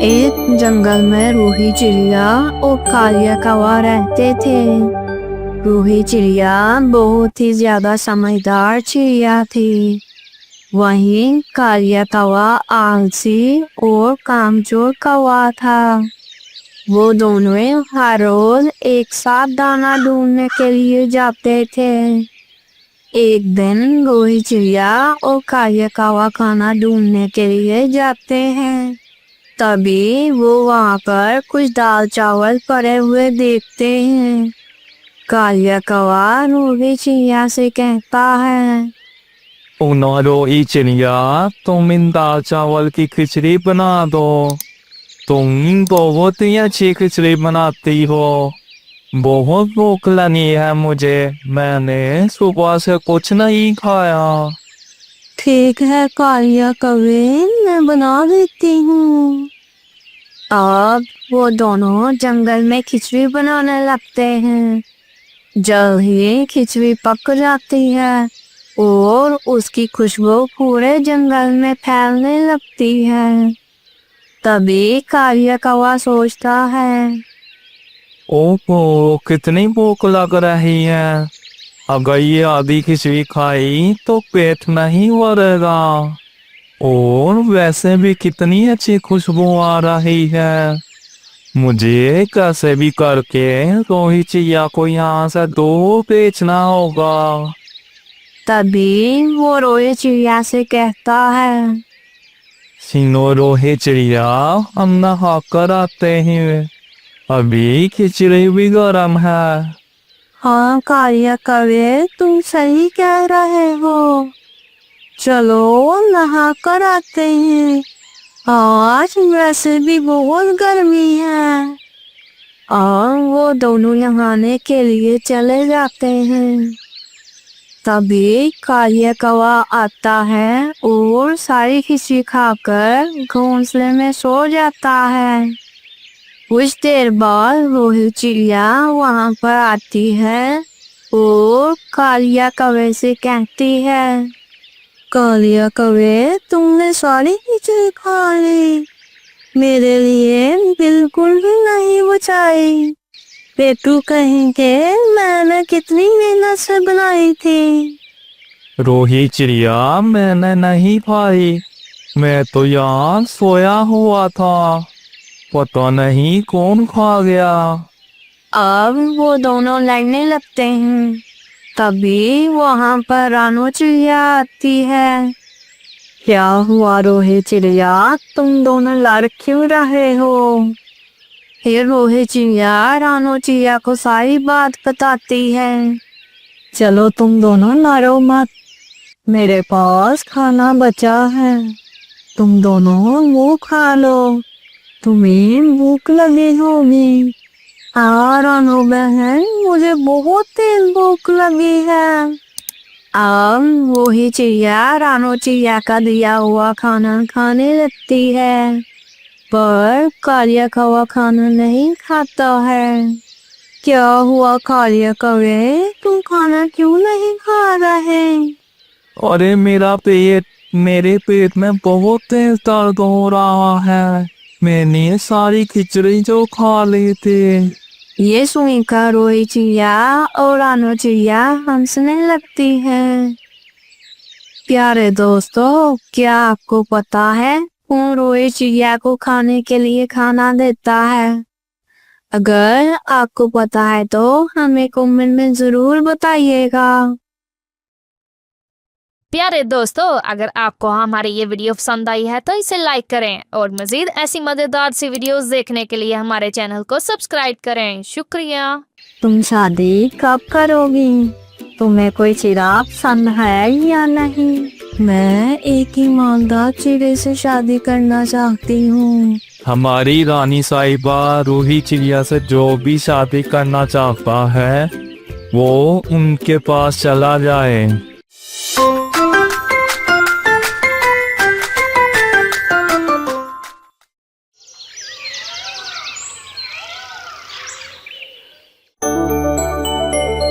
एक जंगल में रूही चिड़िया और कालिया कौवा रहते थे। रूही चिड़िया बहुत ही ज्यादा समझदार चिड़िया थी। वहीं कालिया कौवा आलसी और कामचोर कौवा था। वो दोनों हर रोज एक साथ दाना ढूंढने के लिए जाते थे। एक दिन रूही चिड़िया और कालिया कौवा खाना ढूंढने के लिए जाते हैं। तभी वो वहाँ पर कुछ दाल चावल पड़े हुए देखते हैं। कालिया कौवा रूही चिड़िया से कहता है, रोही चिड़िया, तुम इन दाल चावल की खिचड़ी बना दो। तुम बहुत ही अच्छी खिचड़ी बनाती हो। बहुत भूख लगी है मुझे। मैंने सुबह से कुछ नहीं खाया। ठीक है कालिया कौवे, मैं बना देती हूँ। अब वो दोनों जंगल में खिचड़ी बनाने लगते हैं। जल्द ही खिचड़ी पक जाती है और उसकी खुशबू पूरे जंगल में फैलने लगती है। तभी कालिया कौवा सोचता है, ओहो, कितनी भूख लग रही है। अगर ये आधी खिचड़ी खाई तो पेट नहीं भरेगा। और वैसे भी कितनी अच्छी खुशबू आ रही है। मुझे कैसे भी करके रोही चिड़िया को यहाँ से दूर भेजना होगा। तभी वो रोए चिड़िया से कहता है, सुनो रोही चिड़िया, हम नहा कर आते हैं। अभी खिचड़ी भी गर्म है। हाँ कालिया कौवे, तुम सही कह रहे हो। चलो नहा कर आते हैं। आज वैसे भी बहुत गर्मी है। और वो दोनों नहाने के लिए चले जाते हैं। तभी कालिया कौवा आता है और सारी खिचड़ी खाकर घोंसले में सो जाता है। कुछ देर बाद रोही चिड़िया वहाँ पर आती है और कालिया कौवे से कहती है, कालिया कौवे, तुमने सारी खिचड़ी खा ली। मेरे लिए बिल्कुल भी नहीं बचाई। पेटू कहेंगे मैंने कितनी मेहनत से बनाई थी। रोही चिड़िया, मैंने नहीं खाई। मैं तो यहाँ सोया हुआ था। पता नहीं कौन खा गया। अब वो दोनों लड़ने लगते हैं। तभी वहाँ पर रानो चिड़िया आती है। क्या हुआ रोही चिड़िया, तुम दोनों लड़ क्यों रहे हो? फिर रोही चिड़िया रानो चिड़िया को सारी बात बताती है। चलो तुम दोनों लड़ो मत, मेरे पास खाना बचा है। तुम दोनों वो खा लो, तुम्हें भूख लगी होगी। हाँ रानो बहन, मुझे बहुत तेज भूख लगी है। अब वही चिड़िया रानो चिड़िया का दिया हुआ खाना खाने लगती है, पर कालिया कौवा खाना नहीं खाता है। क्या हुआ कालिया कौवे, तुम खाना क्यों नहीं खा रहे? अरे मेरे पेट में बहुत तेज दर्द हो रहा है। मैंने सारी खिचड़ी जो खा ली थी। ये सुनकर रोई चिड़िया और रानो चिड़िया हंसने लगती है। प्यारे दोस्तों, क्या आपको पता है कौन रोई चिड़िया को खाने के लिए खाना देता है? अगर आपको पता है तो हमें कमेंट में जरूर बताइएगा। प्यारे दोस्तों, अगर आपको हमारी ये वीडियो पसंद आई है तो इसे लाइक करें और मजीद ऐसी मजेदार सी वीडियोस देखने के लिए हमारे चैनल को सब्सक्राइब करें। शुक्रिया। तुम शादी कब करोगी? तुम्हें कोई चिराग पसंद है या नहीं? मैं एक ईमानदार चिड़े से शादी करना चाहती हूँ। हमारी रानी साहिबा रूही चिड़िया से जो भी शादी करना चाहता है वो उनके पास चला जाए।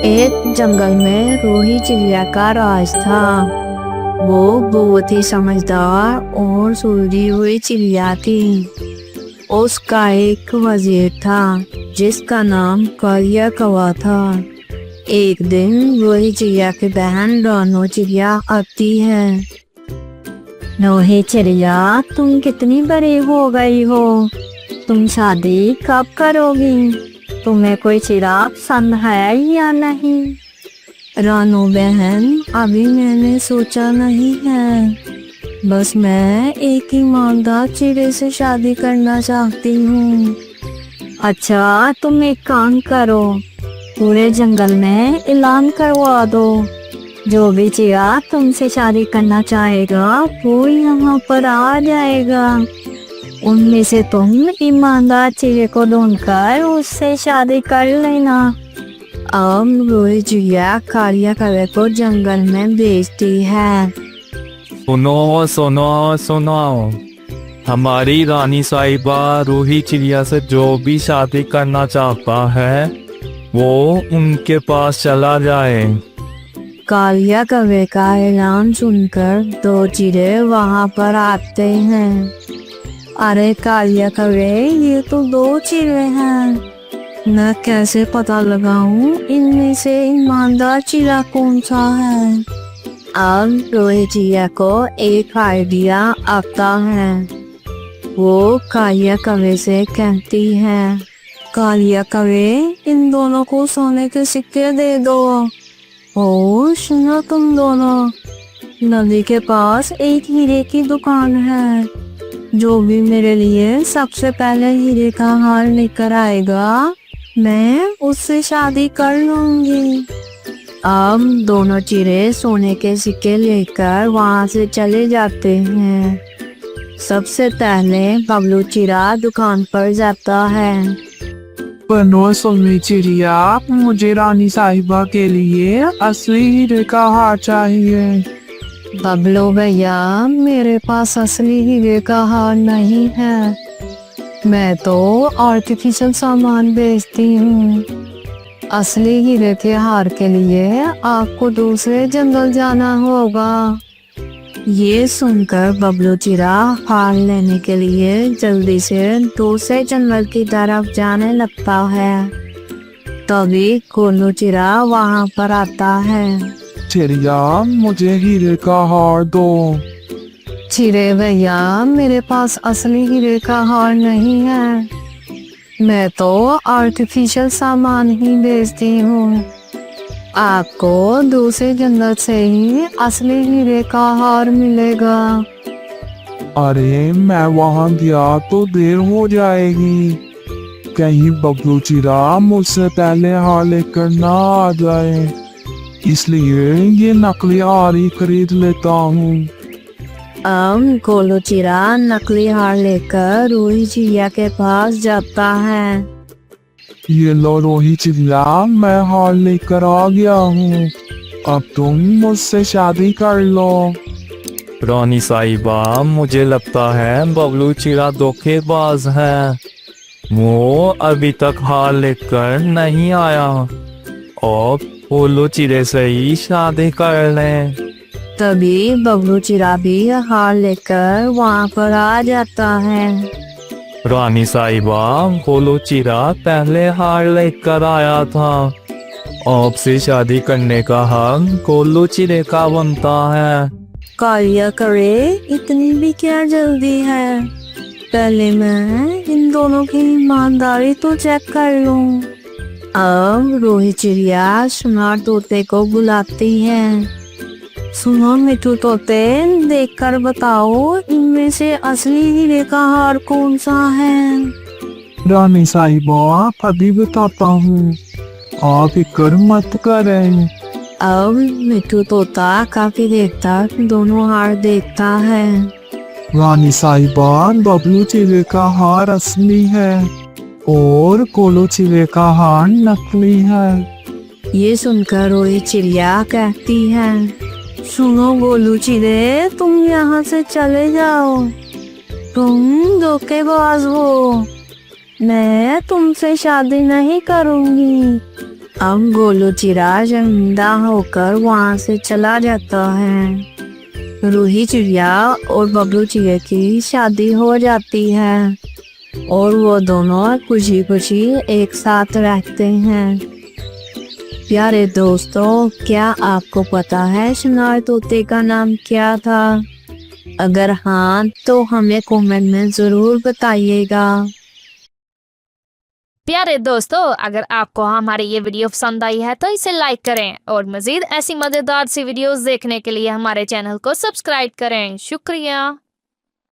एक जंगल में रूही चिड़िया का राज था। वो बहुत ही समझदार और सुलझी हुई चिड़िया थी। उसका एक वजीर था जिसका नाम कालिया कौवा था। एक दिन रोही चिड़िया की बहन रानो चिड़िया आती है। रोही चिड़िया, तुम कितनी बड़ी हो गई हो, तुम शादी कब करोगी, तुम्हें कोई चिराग पसंद है या नहीं? रानो बहन, अभी मैंने सोचा नहीं है, बस मैं एक ईमानदार चिड़े से शादी करना चाहती हूँ। अच्छा, तुम एक काम करो, पूरे जंगल में ऐलान करवा दो, जो भी चिड़ा तुमसे शादी करना चाहेगा वो यहाँ पर आ जाएगा। उनमें से तुम ईमानदार चिड़े को ढूंढकर उससे शादी कर लेना। अब रोही चिड़िया कालिया कौवे को जंगल में भेजती है। सुनो सुनो सुनो, हमारी रानी साहिबा रूही चिड़िया से जो भी शादी करना चाहता है वो उनके पास चला जाए। कालिया कौवे का ऐलान सुनकर दो चिड़े वहाँ पर आते हैं। अरे कालिया कौवे, ये तो दो चिड़े हैं, मैं कैसे पता लगाऊं इनमें से ईमानदार चिड़ा कौन सा है? अब रोही चिड़िया को एक आइडिया आता है। वो कालिया कौवे से कहती है, कालिया कौवे, इन दोनों को सोने के सिक्के दे दो। ओ सुनो तुम दोनों, नदी के पास एक हीरे की दुकान है, जो भी मेरे लिए सबसे पहले हीरे का हार लेकर आएगा मैं उससे शादी कर लूंगी। अब दोनों चिड़े सोने के सिक्के लेकर वहाँ से चले जाते हैं। सबसे पहले बबलू चिड़ा दुकान पर जाता है। बनो सुननी चिड़िया, मुझे रानी साहिबा के लिए असली हीरे का हार चाहिए। बबलू भैया, मेरे पास असली हीरे का हार नहीं है, मैं तो आर्टिफिशियल सामान बेचती हूँ। असली हीरे के हार के लिए आपको दूसरे जंगल जाना होगा। ये सुनकर बबलू चिड़ा हार लेने के लिए जल्दी से दूसरे जंगल की तरफ जाने लगता है। तभी कोल्लू चिड़ा वहाँ पर आता है। चिड़िया, मुझे हीरे का हार दो। चिड़े भैया, मेरे पास असली हीरे का हार नहीं है, मैं तो आर्टिफिशियल सामान ही बेचती हूँ। आपको दूसरे जंगल से ही असली हीरे का हार मिलेगा। अरे मैं वहाँ गया तो देर हो जाएगी, कहीं बबलू चिड़ा मुझसे पहले हार लेकर ना आ जाए, इसलिए ये नकली हार ही खरीद लेता हूँ। कोल्लू चिड़ा नकली हार लेकर रूही चिड़िया के पास जाता है। ये लो रोही चिड़िया, मैं हार लेकर आ गया हूँ, अब तुम मुझसे शादी कर लो। रानी साहिबा, मुझे लगता है बबलू चिड़ा धोखेबाज है, वो अभी तक हार लेकर नहीं आया, और कोल्लू चिड़े से ही शादी कर लें। तभी बबलू चिड़ा भी हार लेकर वहाँ पर आ जाता है। रानी साहिबा, कोल्लू चिड़ा पहले हार लेकर आया था, आपसे शादी करने का हक कोल्लू चिड़े का बनता है। कालिया कौवे, इतनी भी क्या जल्दी है, पहले मैं इन दोनों की ईमानदारी तो चेक कर लूं। अब रोही चिड़िया सुनार तोते को बुलाती है। सुनो मिठू तोते, देखकर बताओ इनमें से असली हीरे का हार कौन सा है? रानी साहिबा, अभी बताता हूँ, आप फिक्र मत करें। अब मिठू तोता काफी देर तक दोनों हार देखता है। रानी साहिबा, बबलू चिड़े का हार असली है और कोल्लू चिड़े का हार नकली है। ये सुनकर रोही चिड़िया कहती है, सुनो गोलू चिड़े, तुम यहाँ से चले जाओ, तुम धोखेबाज हो, मैं तुमसे शादी नहीं करूँगी। अब गोलू चिड़ा शर्मिंदा होकर वहाँ से चला जाता है। रूही चिड़िया और बबलू चिड़िया की शादी हो जाती है। और वो दोनों खुशी खुशी एक साथ रहते हैं। प्यारे दोस्तों, क्या आपको पता है शनार तोते का नाम क्या था? अगर हाँ तो हमें कमेंट में जरूर बताइएगा। प्यारे दोस्तों, अगर आपको हमारी ये वीडियो पसंद आई है तो इसे लाइक करें और मजीद ऐसी मजेदार सी वीडियोस देखने के लिए हमारे चैनल को सब्सक्राइब करें। शुक्रिया।